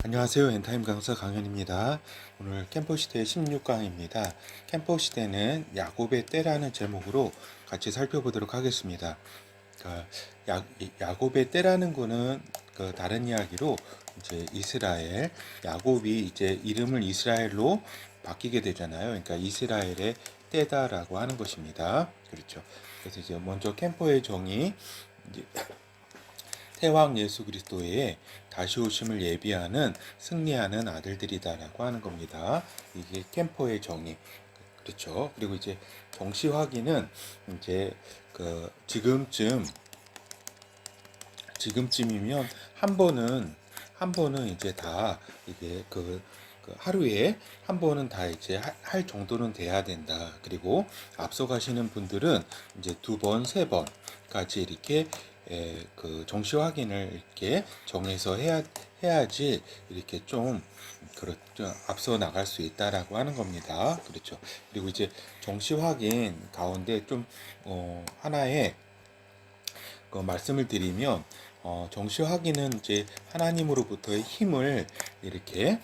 안녕하세요. 엔타임 강사 강현입니다. 오늘 캠프 시대 16강입니다. 캠프 시대는 야곱의 때라는 제목으로 같이 살펴보도록 하겠습니다. 그러니까 야곱의 때라는 거는 다른 이야기로 이제 이스라엘, 야곱이 이제 이름을 이스라엘로 바뀌게 되잖아요. 그러니까 이스라엘의 때다라고 하는 것입니다. 그렇죠. 그래서 이제 먼저 캠퍼의 정의, 이제 태왕 예수 그리스도의 다시 오심을 예비하는 승리하는 아들들이다라고 하는 겁니다. 이게 캠퍼의 정의. 그렇죠. 그리고 이제 정시 확인은 이제 지금쯤이면 한 번은 이제 다 이게 하루에 한 번은 다 이제 할 정도는 돼야 된다. 그리고 앞서 가시는 분들은 이제 두 번, 세 번까지 이렇게 정시 확인을 이렇게 정해서 해야지 이렇게 좀 그렇죠. 앞서 나갈 수 있다라고 하는 겁니다. 그렇죠. 그리고 이제 정시 확인 가운데 좀 하나의 말씀을 드리면 정시 확인은 이제 하나님으로부터의 힘을 이렇게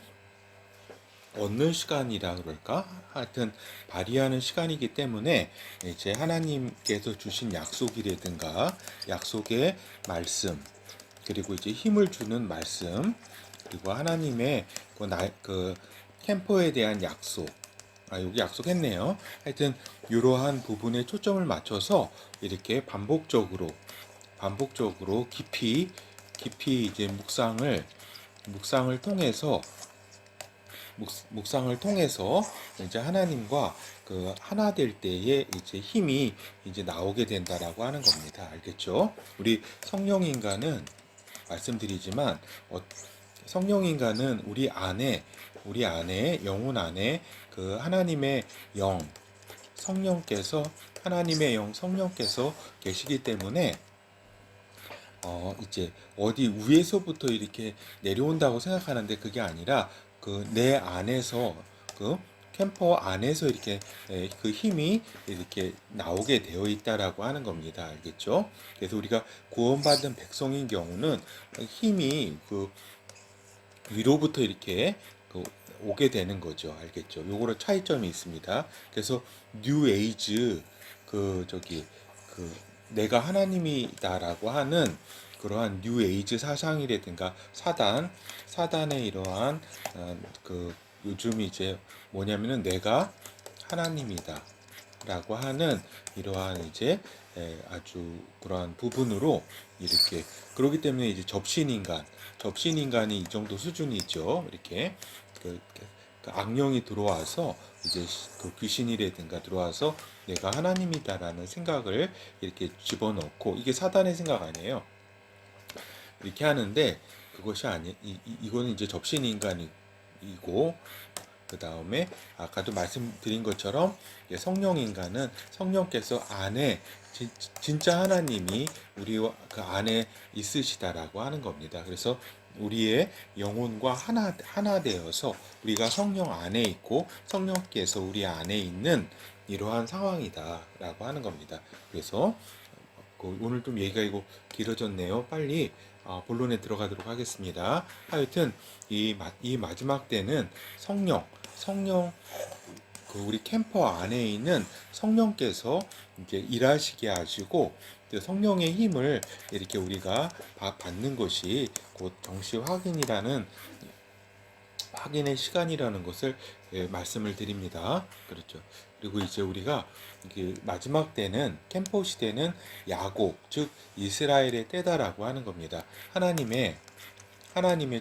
얻는 시간이라 그럴까? 하여튼 발휘하는 시간이기 때문에 이제 하나님께서 주신 약속이라든가 약속의 말씀, 그리고 이제 힘을 주는 말씀, 그리고 하나님의 캠퍼에 대한 약속, 여기 약속했네요. 하여튼 이러한 부분에 초점을 맞춰서 이렇게 반복적으로 깊이 이제 묵상을 통해서 이제 하나님과 하나 될 때에 이제 힘이 이제 나오게 된다라고 하는 겁니다. 알겠죠? 우리 성령 인간은 말씀드리지만 성령 인간은 우리 안에 영혼 안에 하나님의 영 하나님의 영 성령께서 계시기 때문에 이제 어디 위에서부터 이렇게 내려온다고 생각하는데 그게 아니라 내 안에서 캠퍼 안에서 이렇게 그 힘이 이렇게 나오게 되어 있다라고 하는 겁니다. 알겠죠? 그래서 우리가 구원받은 백성인 경우는 힘이 위로부터 이렇게 오게 되는 거죠. 알겠죠? 요거로 차이점이 있습니다. 그래서 뉴 에이즈 내가 하나님이다라고 하는 그러한 뉴 에이즈 사상이라든가 사단의 이러한 요즘 이제 뭐냐면은 내가 하나님이다라고 하는 이러한 이제 아주 그러한 부분으로 이렇게 그러기 때문에 이제 접신인간이 이 정도 수준이죠. 이렇게 그 악령이 들어와서 이제 귀신이라든가 들어와서 내가 하나님이다라는 생각을 이렇게 집어넣고 이게 사단의 생각 아니에요. 이렇게 하는데 그것이 이거는 이제 접신인간이고 그 다음에 아까도 말씀드린 것처럼 성령 인간은 성령께서 안에 진짜 하나님이 우리와 그 안에 있으시다라고 하는 겁니다. 그래서 우리의 영혼과 하나 되어서 우리가 성령 안에 있고 성령께서 우리 안에 있는 이러한 상황이다라고 하는 겁니다. 그래서 오늘 좀 얘기가 이거 길어졌네요. 빨리 본론에 들어가도록 하겠습니다. 하여튼 이 마지막 때는 성령 우리 캠퍼 안에 있는 성령께서 이제 일하시게 하시고 성령의 힘을 이렇게 우리가 받는 것이 곧 정시 확인의 시간이라는 것을 말씀을 드립니다. 그렇죠. 그리고 이제 우리가 마지막 때는 캠퍼 시대는 야곱 즉 이스라엘의 때다라고 하는 겁니다. 하나님의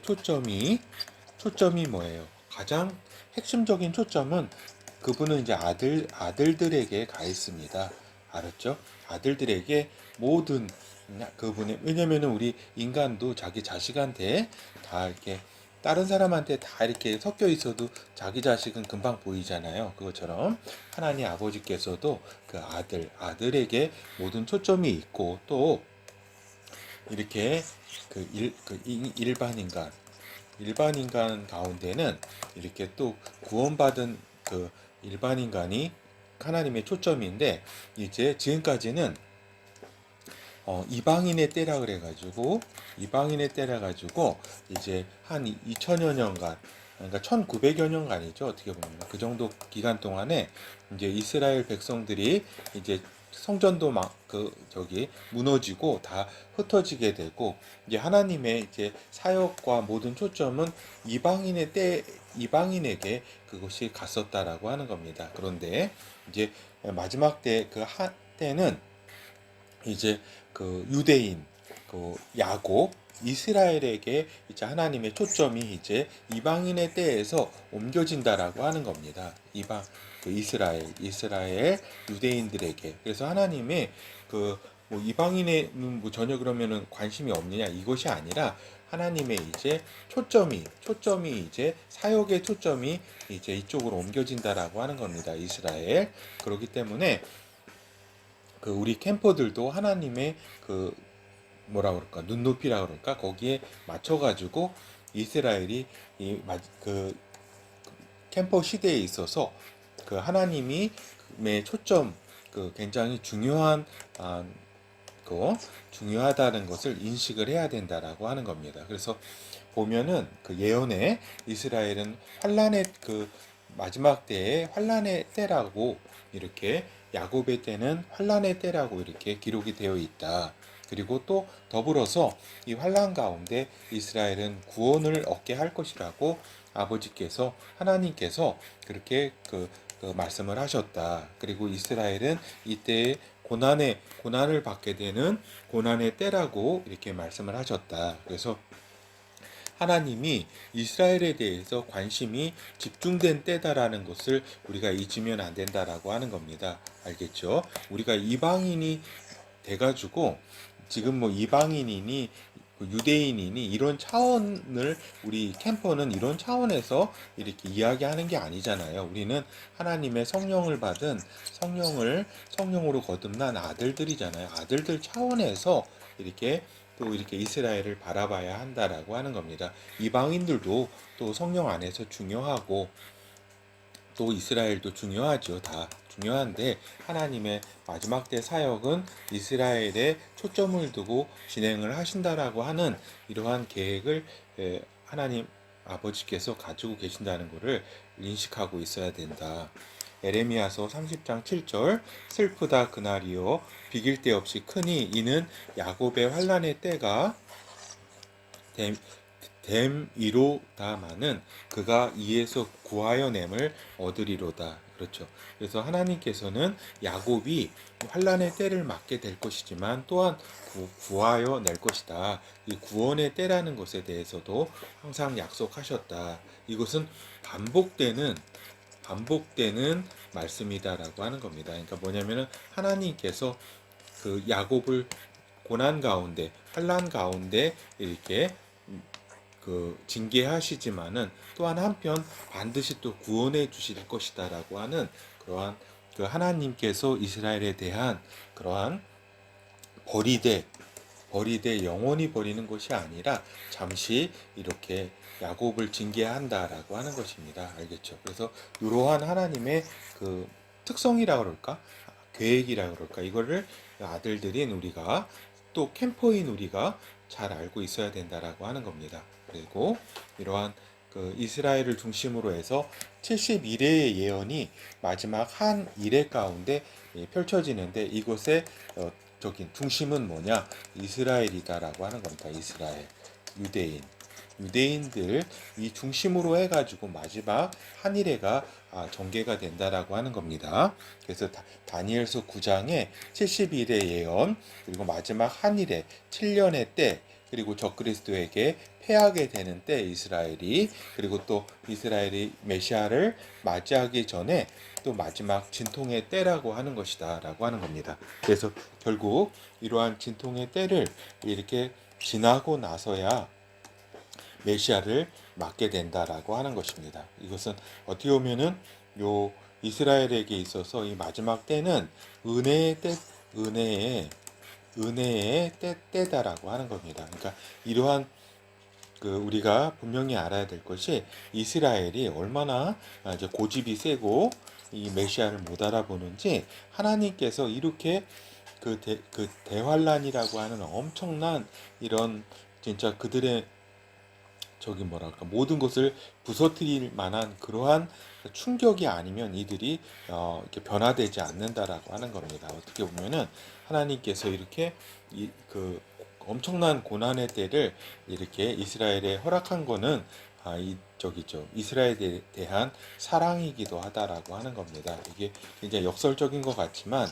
초점이 뭐예요? 가장 핵심적인 초점은 그분은 이제 아들들에게 가 있습니다. 알았죠? 아들들에게 모든 왜냐면은 우리 인간도 자기 자식한테 다 이렇게 다른 사람한테 다 이렇게 섞여 있어도 자기 자식은 금방 보이잖아요. 그것처럼 하나님 아버지께서도 그 아들에게 모든 초점이 있고 또 이렇게 일반 인간 가운데는 이렇게 또 구원받은 일반 인간이 하나님의 초점인데 이제 지금까지는 이방인의 때라 그래가지고 이방인의 때라 가지고 이제 한 2000여 년간, 그러니까 1900여 년간이죠. 어떻게 보면 그 정도 기간 동안에 이제 이스라엘 백성들이 이제 성전도 막 저기 무너지고 다 흩어지게 되고, 이제 하나님의 이제 사역과 모든 초점은 이방인에게 그것이 갔었다라고 하는 겁니다. 그런데 이제 마지막 때 그 때는 이제 그 유대인, 그 야곱, 이스라엘에게 이제 하나님의 초점이 이제 이방인의 때에서 옮겨진다라고 하는 겁니다. 그 이스라엘 유대인들에게. 그래서 하나님의 뭐 이방인에는 뭐 전혀 그러면은 관심이 없느냐, 이것이 아니라 하나님의 이제 초점이 이제 사역의 초점이 이제 이쪽으로 옮겨진다라고 하는 겁니다. 이스라엘. 그렇기 때문에 그 우리 캠퍼들도 하나님의 그 뭐라 그럴까, 눈높이라 그럴까, 거기에 맞춰가지고 이스라엘이 그 캠퍼 시대에 있어서 그 하나님이 초점, 그 굉장히 중요한 중요하다는 것을 인식을 해야 된다라고 하는 겁니다. 그래서 보면은 그 예언에 이스라엘은 환란의 그 마지막 때에 환란의 때라고, 이렇게 야곱의 때는 환란의 때라고 이렇게 기록이 되어 있다. 그리고 또 더불어서 이 환란 가운데 이스라엘은 구원을 얻게 할 것이라고 아버지께서, 하나님께서 그렇게 그 말씀을 하셨다. 그리고 이스라엘은 이때 고난을 받게 되는 고난의 때라고 이렇게 말씀을 하셨다. 그래서 하나님이 이스라엘에 대해서 관심이 집중된 때다라는 것을 우리가 잊으면 안 된다라고 하는 겁니다. 알겠죠? 우리가 이방인이 돼가지고 지금 뭐 이방인이니 유대인이니 이런 차원을, 우리 캠퍼는 이런 차원에서 이렇게 이야기하는 게 아니잖아요. 우리는 하나님의 성령을 받은, 성령으로 거듭난 아들들이잖아요. 아들들 차원에서 이렇게 또 이렇게 이스라엘을 바라봐야 한다라고 하는 겁니다. 이방인들도 또 성령 안에서 중요하고 또 이스라엘도 중요하죠. 다 중요한데 하나님의 마지막 때 사역은 이스라엘에 초점을 두고 진행을 하신다라고 하는 이러한 계획을 하나님 아버지께서 가지고 계신다는 것을 인식하고 있어야 된다. 에레미야서 30장 7절, 슬프다 그날이요 비길 데 없이 크니 이는 야곱의 환난의 때가 됨이로다마는 그가 이에서 구하여 냄을 얻으리로다. 그렇죠. 그래서 하나님께서는 야곱이 환란의 때를 맞게 될 것이지만 또한 구하여 낼 것이다. 이 구원의 때라는 것에 대해서도 항상 약속하셨다. 이것은 반복되는 말씀이다라고 하는 겁니다. 그러니까 뭐냐면은 하나님께서 그 야곱을 고난 가운데, 환란 가운데 이렇게 그 징계하시지만은 또한 한편 반드시 또 구원해 주실 것이다라고 하는 그러한 그 하나님께서 이스라엘에 대한 그러한 버리되 영원히 버리는 것이 아니라 잠시 이렇게 야곱을 징계한다라고 하는 것입니다. 알겠죠? 그래서 이러한 하나님의 그 특성이라 그럴까? 계획이라 그럴까? 이거를 아들들인 우리가, 또 캠퍼인 우리가 잘 알고 있어야 된다라고 하는 겁니다. 그리고 이러한 그 이스라엘을 중심으로 해서 71회의 예언이 마지막 한 일회 가운데 펼쳐지는데, 이곳에 중심은 뭐냐? 이스라엘이다라고 하는 겁니다. 이스라엘, 유대인들 이 중심으로 해가지고 마지막 한 일회가 전개가 된다라고 하는 겁니다. 그래서 다니엘서 9장에 71회 예언, 그리고 마지막 한 일회 7년의 때, 그리고 적그리스도에게 패하게 되는 때 이스라엘이, 그리고 또 이스라엘이 메시아를 맞이하기 전에 또 마지막 진통의 때라고 하는 것이다 라고 하는 겁니다. 그래서 결국 이러한 진통의 때를 이렇게 지나고 나서야 메시아를 맞게 된다라고 하는 것입니다. 이것은 어떻게 보면은 요 이스라엘에게 있어서 이 마지막 때는 은혜의 때다라고 하는 겁니다. 그러니까 이러한 그 우리가 분명히 알아야 될 것이, 이스라엘이 얼마나 이제 고집이 세고 이 메시아를 못 알아보는지 하나님께서 이렇게 그 대환란이라고 하는 엄청난 이런 진짜 그들의 저기 뭐랄까 모든 것을 부서뜨릴 만한 그러한 충격이 아니면 이들이 이렇게 변화되지 않는다라고 하는 겁니다. 어떻게 보면은 하나님께서 이렇게 그 엄청난 고난의 때를 이렇게 이스라엘에 허락한 거는 이 저기죠 이스라엘에 대한 사랑이기도 하다라고 하는 겁니다. 이게 굉장히 역설적인 것 같지만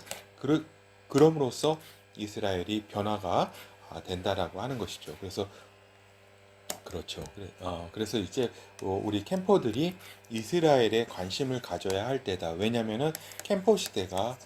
그럼으로써 이스라엘이 변화가 된다라고 하는 것이죠. 그래서 그렇죠. 그래서 이제 우리 캠퍼들이 이스라엘에 관심을 가져야 할 때다. 왜냐면은 캠퍼 시대가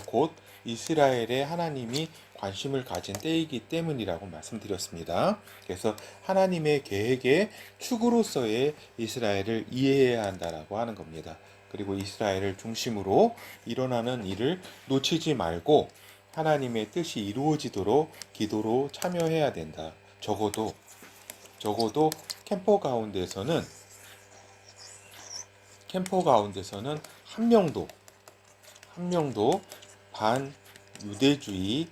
곧 이스라엘에 하나님이 관심을 가진 때이기 때문이라고 말씀드렸습니다. 그래서 하나님의 계획의 축으로서의 이스라엘을 이해해야 한다라고 하는 겁니다. 그리고 이스라엘을 중심으로 일어나는 일을 놓치지 말고 하나님의 뜻이 이루어지도록 기도로 참여해야 된다. 적어도 캠퍼 가운데서는 한 명도 반유대주의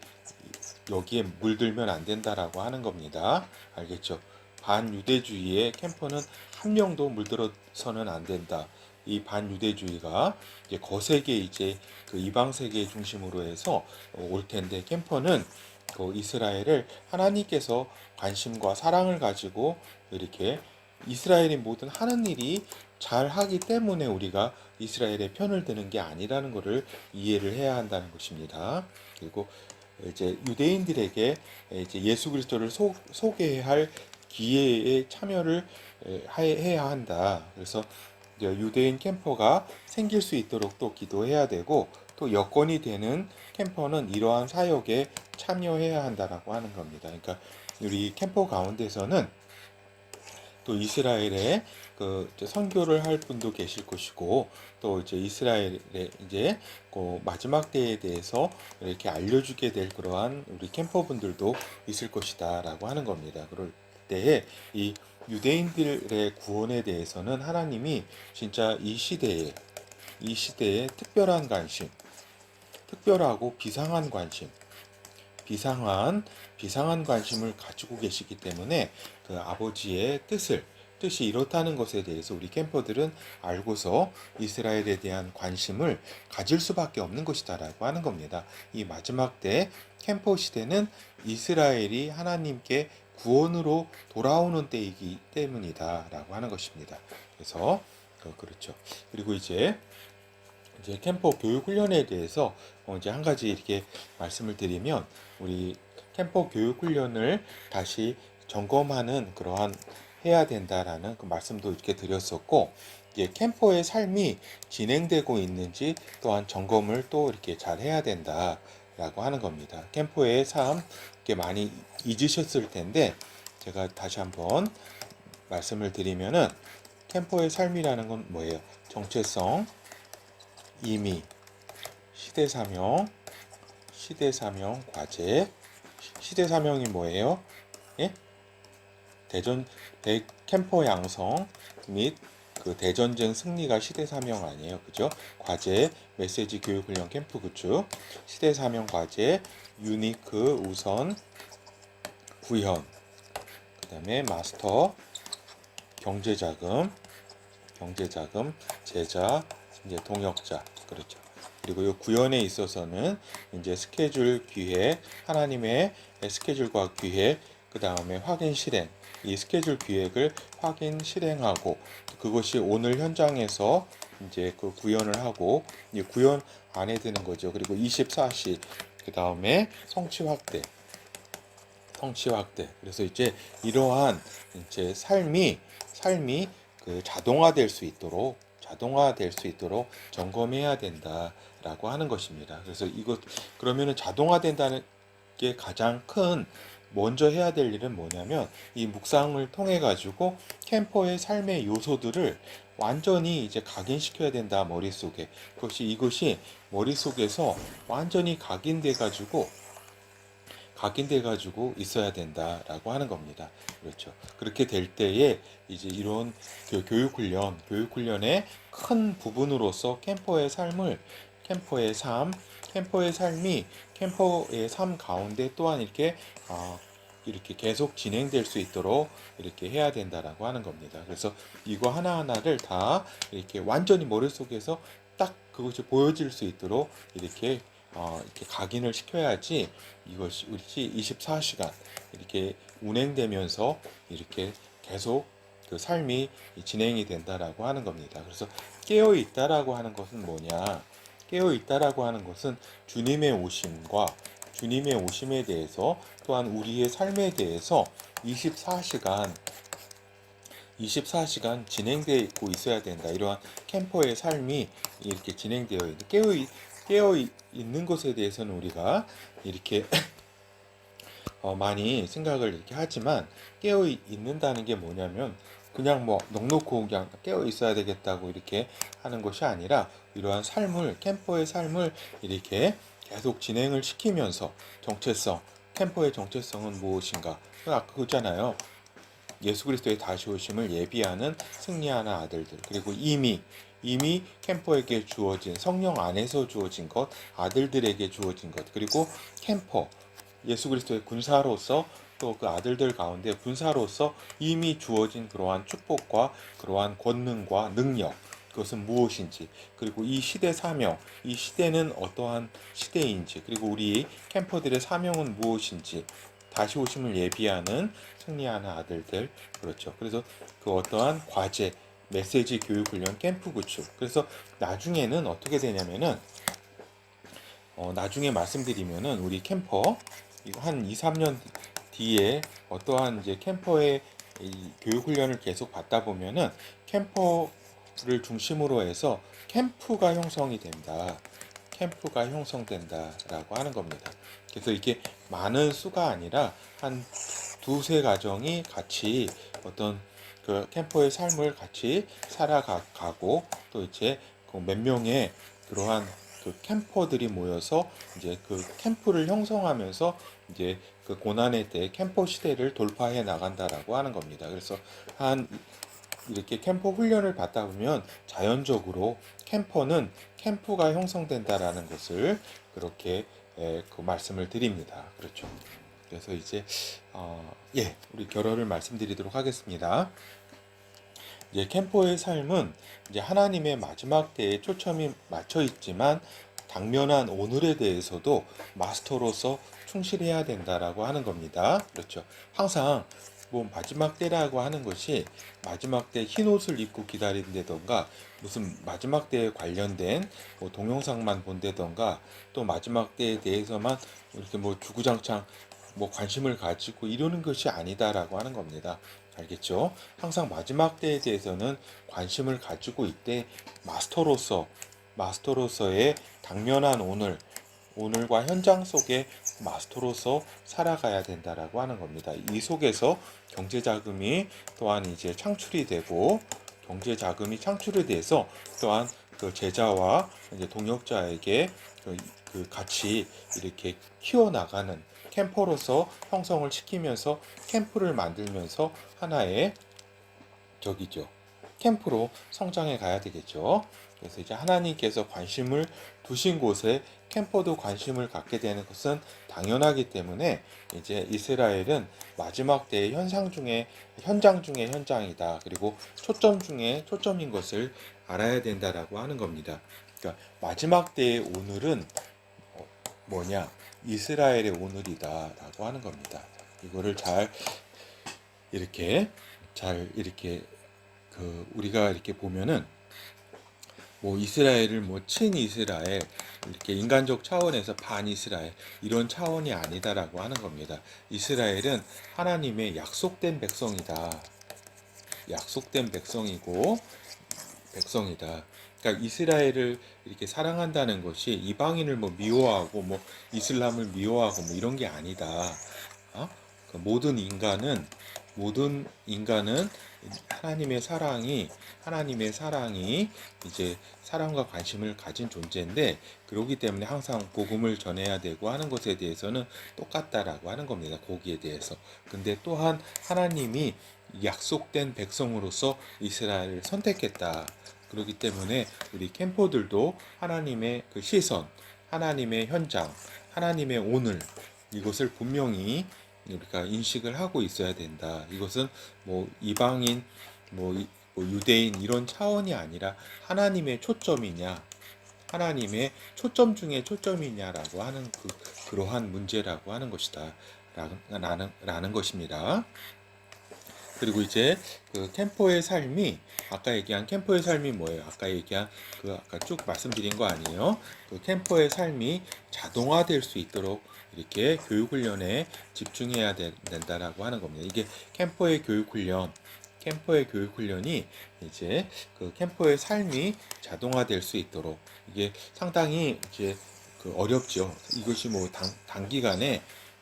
여기에 물들면 안 된다라고 하는 겁니다. 알겠죠? 반유대주의의 캠퍼는 한 명도 물들어서는 안 된다. 이 반유대주의가 이제 거세게 이제 그 이방 세계 중심으로 해서 올 텐데 캠퍼는 그 이스라엘을 하나님께서 관심과 사랑을 가지고 이렇게 이스라엘이 모든 하는 일이 잘 하기 때문에 우리가 이스라엘의 편을 드는 게 아니라는 것을 이해를 해야 한다는 것입니다. 그리고 이제 유대인들에게 이제 예수 그리스도를 소개할 기회에 참여를 해야 한다. 그래서 유대인 캠퍼가 생길 수 있도록 또 기도해야 되고 또 여건이 되는 캠퍼는 이러한 사역에 참여해야 한다라고 하는 겁니다. 그러니까 우리 캠퍼 가운데서는 또 이스라엘에 그 선교를 할 분도 계실 것이고 또 이제 이스라엘의 이제 그 마지막 때에 대해서 이렇게 알려주게 될 그러한 우리 캠퍼분들도 있을 것이다라고 하는 겁니다. 그럴 때에 이 유대인들의 구원에 대해서는 하나님이 진짜 이 시대에 특별한 관심, 특별하고 비상한 관심을 가지고 계시기 때문에 그 아버지의 뜻이 이렇다는 것에 대해서 우리 캠퍼들은 알고서 이스라엘에 대한 관심을 가질 수밖에 없는 것이다라고 하는 겁니다. 이 마지막 때 캠퍼 시대는 이스라엘이 하나님께 구원으로 돌아오는 때이기 때문이다라고 하는 것입니다. 그래서 그렇죠. 그리고 이제 캠퍼 교육 훈련에 대해서 이제 한 가지 이렇게 말씀을 드리면 우리 캠퍼 교육 훈련을 다시 점검하는 그러한 해야 된다라는 그 말씀도 이렇게 드렸었고 이제 캠퍼의 삶이 진행되고 있는지 또한 점검을 또 이렇게 잘 해야 된다라고 하는 겁니다. 캠퍼의 삶 이렇게 많이 잊으셨을 텐데 제가 다시 한번 말씀을 드리면은 캠퍼의 삶이라는 건 뭐예요? 정체성, 임의, 시대사명, 과제. 시대사명이 뭐예요? 예? 캠퍼 양성 및 그 대전쟁 승리가 시대사명 아니에요, 그죠? 과제, 메시지 교육 훈련 캠프 구축, 시대사명 과제, 유니크 우선, 구현, 그 다음에 마스터, 경제자금, 제자, 이제 동역자, 그렇죠. 그리고 이 구현에 있어서는 이제 스케줄 기획, 하나님의 스케줄과 기획, 그 다음에 확인 실행, 이 스케줄 기획을 확인 실행하고 그것이 오늘 현장에서 이제 그 구현을 하고 이 구현 안에 드는 거죠. 그리고 24시, 그 다음에 성취 확대. 그래서 이제 이러한 이제 삶이 그 자동화될 수 있도록 점검해야 된다라고 하는 것입니다. 그래서 그러면은 자동화된다는 게 가장 큰 먼저 해야 될 일은 뭐냐면 이 묵상을 통해 가지고 캠퍼의 삶의 요소들을 완전히 이제 각인시켜야 된다 머릿속에. 이것이 머릿속에서 완전히 각인돼 가지고 있어야 된다라고 하는 겁니다. 그렇죠. 그렇게 될 때에 이제 이런 교육 훈련의 큰 부분으로서 캠퍼의 삶, 캠퍼의 삶 가운데 또한 이렇게 계속 진행될 수 있도록 이렇게 해야 된다라고 하는 겁니다. 그래서 이거 하나하나를 다 이렇게 완전히 머릿속에서 딱 그것이 보여질 수 있도록 이렇게 각인을 시켜야지 이것이 우리 24시간 이렇게 운행되면서 이렇게 계속 그 삶이 진행이 된다라고 하는 겁니다. 그래서 깨어 있다라고 하는 것은 뭐냐? 깨어 있다라고 하는 것은 주님의 오심과 주님의 오심에 대해서 또한 우리의 삶에 대해서 24시간 진행되고 있어야 된다. 이러한 캠퍼의 삶이 이렇게 진행되어 있는 깨어 있는 것에 대해서는 우리가 이렇게 많이 생각을 이렇게 하지만 깨어 있는다는 게 뭐냐면 그냥 뭐 넋놓고 그냥 깨어 있어야 되겠다고 이렇게 하는 것이 아니라 이러한 캠퍼의 삶을 이렇게 계속 진행을 시키면서 캠퍼의 정체성은 무엇인가? 아까 그거잖아요. 예수 그리스도의 다시 오심을 예비하는 승리하는 아들들, 그리고 이미 캠퍼에게 주어진 성령 안에서 주어진 것, 아들들에게 주어진 것, 그리고 캠퍼 예수 그리스도의 군사로서 또 그 아들들 가운데 군사로서 이미 주어진 그러한 축복과 그러한 권능과 능력, 그것은 무엇인지, 그리고 이 시대 사명, 이 시대는 어떠한 시대인지, 그리고 우리 캠퍼들의 사명은 무엇인지, 다시 오심을 예비하는 승리하는 아들들, 그렇죠. 그래서 그 어떠한 과제, 메시지 교육 훈련 캠프 구축. 그래서 나중에는 어떻게 되냐면은 나중에 말씀드리면은 우리 캠퍼 이거 한 2, 3년 뒤에 어떠한 이제 캠퍼의 이 교육 훈련을 계속 받다 보면은 캠퍼를 중심으로 해서 캠프가 형성이 된다. 캠프가 형성된다라고 하는 겁니다. 그래서 이게 많은 수가 아니라 한 두세 가정이 같이 어떤 그 캠퍼의 삶을 같이 살아가고 또 이제 그 몇 명의 그러한 그 캠퍼들이 모여서 이제 그 캠프를 형성하면서 이제 그 고난의 때 캠퍼 시대를 돌파해 나간다라고 하는 겁니다. 그래서 한 이렇게 캠퍼 훈련을 받다 보면 자연적으로 캠프가 형성된다라는 것을 그렇게 그 말씀을 드립니다. 그렇죠. 그래서 이제 우리 결론을 말씀드리도록 하겠습니다. 이제 캠퍼의 삶은 이제 하나님의 마지막 때에 초점이 맞춰 있지만 당면한 오늘에 대해서도 마스터로서 충실해야 된다라고 하는 겁니다. 그렇죠. 항상 뭐 마지막 때라고 하는 것이 마지막 때 흰 옷을 입고 기다린다던가 무슨 마지막 때에 관련된 뭐 동영상만 본다던가 또 마지막 때에 대해서만 이렇게 뭐 주구장창 뭐 관심을 가지고 이러는 것이 아니다라고 하는 겁니다. 알겠죠? 항상 마지막 때에 대해서는 관심을 가지고 있되 마스터로서의 당면한 오늘과 현장 속에 마스터로서 살아가야 된다라고 하는 겁니다. 이 속에서 경제 자금이 또한 이제 창출이 되고 경제 자금이 창출이 돼서 또한 그 제자와 이제 동역자에게 그 같이 이렇게 키워나가는 캠퍼로서 형성을 시키면서 캠프를 만들면서 하나의 캠프로 성장해 가야 되겠죠. 그래서 이제 하나님께서 관심을 두신 곳에 캠퍼도 관심을 갖게 되는 것은 당연하기 때문에 이제 이스라엘은 마지막 때의 현장 중에 현장이다. 그리고 초점 중에 초점인 것을 알아야 된다라고 하는 겁니다. 그러니까 마지막 때의 오늘은 뭐냐? 이스라엘의 오늘이다라고 하는 겁니다. 이거를 잘 이렇게 우리가 이렇게 보면은 뭐 이스라엘을 뭐 친이스라엘 이렇게 인간적 차원에서 반이스라엘 이런 차원이 아니다라고 하는 겁니다. 이스라엘은 하나님의 약속된 백성이다. 약속된 백성이다. 그러니까 이스라엘을 이렇게 사랑한다는 것이 이방인을 뭐 미워하고 뭐 이슬람을 미워하고 뭐 이런 게 아니다. 그 모든 인간은 하나님의 사랑이 이제 사랑과 관심을 가진 존재인데 그러기 때문에 항상 복음을 전해야 되고 하는 것에 대해서는 똑같다라고 하는 겁니다. 거기에 대해서. 근데 또한 하나님이 약속된 백성으로서 이스라엘을 선택했다. 그렇기 때문에 우리 캠퍼들도 하나님의 그 시선, 하나님의 현장, 하나님의 오늘, 이것을 분명히 우리가 인식을 하고 있어야 된다. 이것은 뭐 이방인, 뭐, 뭐 유대인 이런 차원이 아니라 하나님의 초점이냐, 하나님의 초점 중에 초점이냐라고 하는 그러한 문제라고 하는 것이다. 라는 것입니다. 그리고 이제 그 캠퍼의 삶이, 아까 얘기한 캠퍼의 삶이 뭐예요? 아까 쭉 말씀드린 거 아니에요? 그 캠퍼의 삶이 자동화될 수 있도록 이렇게 교육훈련에 집중해야 된다라고 하는 겁니다. 이게 캠퍼의 교육훈련이 이제 그 캠퍼의 삶이 자동화될 수 있도록, 이게 상당히 이제 그 어렵죠. 이것이 뭐 단기간에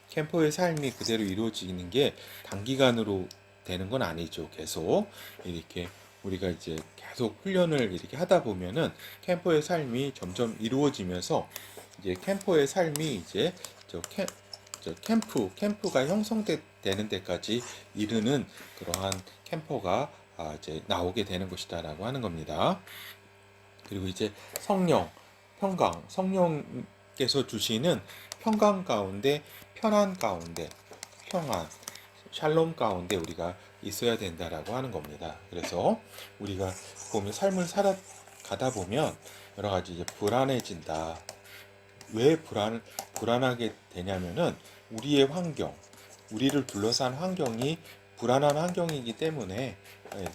캠퍼의 삶이 그대로 이루어지는 게 단기간으로 되는 건 아니죠. 계속 이렇게 우리가 이제 계속 훈련을 이렇게 하다 보면은 캠퍼의 삶이 점점 이루어지면서 이제 캠퍼의 삶이 이제 캠프가 형성되는 데까지 이르는 그러한 캠퍼가 이제 나오게 되는 것이다라고 하는 겁니다. 그리고 이제 성령께서 주시는 평강 가운데, 편안 가운데, 평안, 샬롬 가운데 우리가 있어야 된다라고 하는 겁니다. 그래서 우리가 보면 삶을 살아가다 보면 여러 가지 이제 불안해진다. 왜 불안하게 되냐면은 우리의 환경, 우리를 둘러싼 환경이 불안한 환경이기 때문에,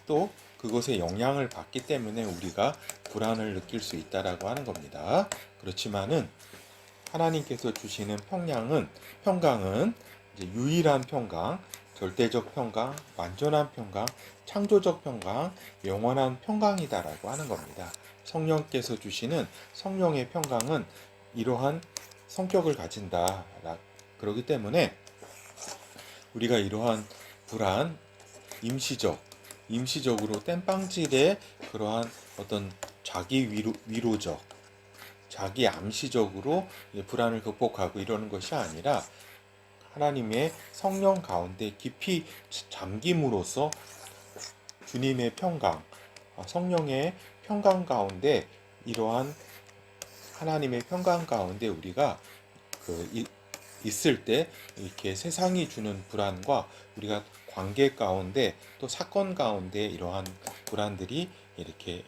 또 그것에 영향을 받기 때문에 우리가 불안을 느낄 수 있다라고 하는 겁니다. 그렇지만은 하나님께서 주시는 평강은 이제 유일한 평강, 절대적 평강, 완전한 평강, 창조적 평강, 영원한 평강이다라고 하는 겁니다. 성령께서 주시는 성령의 평강은 이러한 성격을 가진다. 그렇기 때문에 우리가 이러한 불안, 임시적으로 땜빵질의 그러한 어떤 자기 위로적, 자기 암시적으로 불안을 극복하고 이러는 것이 아니라 하나님의 성령 가운데 깊이 잠김으로써 주님의 평강, 성령의 평강 가운데, 이러한 하나님의 평강 가운데 우리가 있을 때 이렇게 세상이 주는 불안과 우리가 관계 가운데 또 사건 가운데 이러한 불안들이 이렇게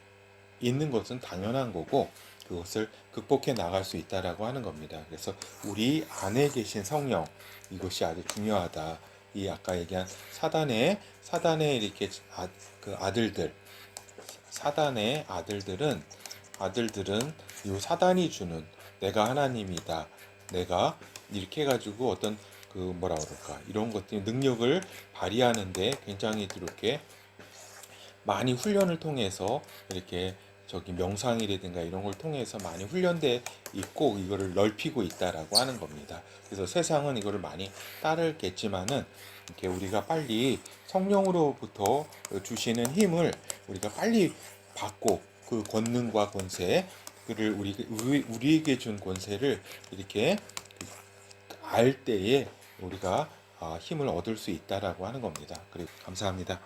있는 것은 당연한 거고, 그것을 극복해 나갈 수 있다라고 하는 겁니다. 그래서 우리 안에 계신 성령, 이것이 아주 중요하다. 이 아까 얘기한 사단의 이렇게 그 아들들, 사단의 아들들은 이 사단이 주는, 내가 하나님이다, 내가 이렇게 해가지고 어떤 그 뭐라 그럴까, 이런 것들 능력을 발휘하는데 굉장히 이렇게 많이 훈련을 통해서 이렇게 명상이라든가 이런 걸 통해서 많이 훈련돼 있고 이거를 넓히고 있다라고 하는 겁니다. 그래서 세상은 이거를 많이 따르겠지만은 이렇게 우리가 빨리 성령으로부터 주시는 힘을 우리가 빨리 받고, 그 권능과 권세, 그를 우리에게 준 권세를 이렇게 알 때에 우리가 힘을 얻을 수 있다라고 하는 겁니다. 그리고 감사합니다.